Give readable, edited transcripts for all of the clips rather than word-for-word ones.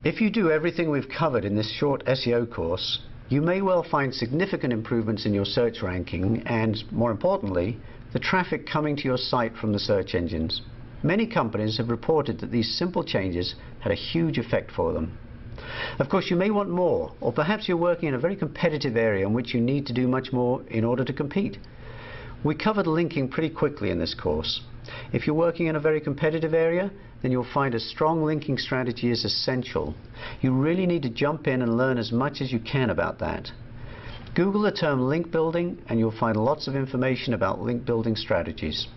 If you do everything we've covered in this short SEO course, you may well find significant improvements in your search ranking and, more importantly, the traffic coming to your site from the search engines. Many companies have reported that these simple changes had a huge effect for them. Of course, you may want more, or perhaps you're working in a very competitive area in which you need to do much more in order to compete. We covered linking pretty quickly in this course. If you're working in a very competitive area, then you'll find a strong linking strategy is essential. You really need to jump in and learn as much as you can about that. Google the term link building and you'll find lots of information about link building strategies.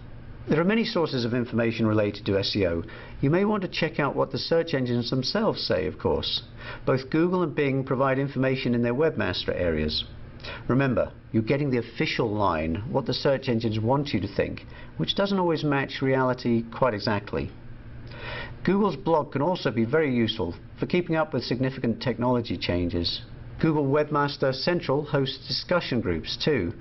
There are many sources of information related to SEO. You may want to check out what the search engines themselves say, of course. Both Google and Bing provide information in their webmaster areas. Remember, you're getting the official line, what the search engines want you to think, which doesn't always match reality quite exactly. Google's blog can also be very useful for keeping up with significant technology changes. Google Webmaster Central hosts discussion groups too.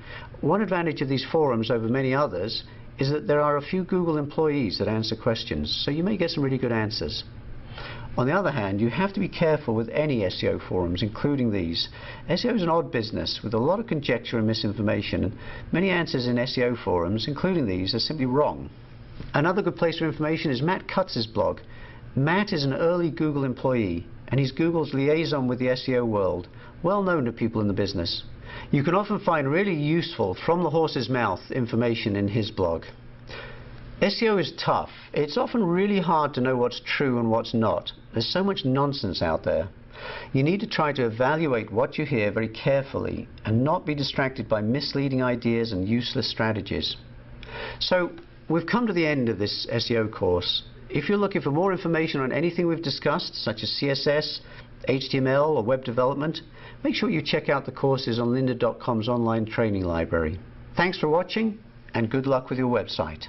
One advantage of these forums over many others is that there are a few Google employees that answer questions, so you may get some really good answers. On the other hand, you have to be careful with any SEO forums, including these. SEO is an odd business with a lot of conjecture and misinformation, and many answers in SEO forums, including these, are simply wrong. Another good place for information is Matt Cutts' blog. Matt is an early Google employee, and he's Google's liaison with the SEO world, well known to people in the business. You can often find really useful, from the horse's mouth information in his blog. SEO is tough. It's often really hard to know what's true and what's not. There's so much nonsense out there. You need to try to evaluate what you hear very carefully and not be distracted by misleading ideas and useless strategies. So, we've come to the end of this SEO course. If you're looking for more information on anything we've discussed, such as CSS, HTML or web development, make sure you check out the courses on lynda.com's online training library. Thanks for watching and good luck with your website.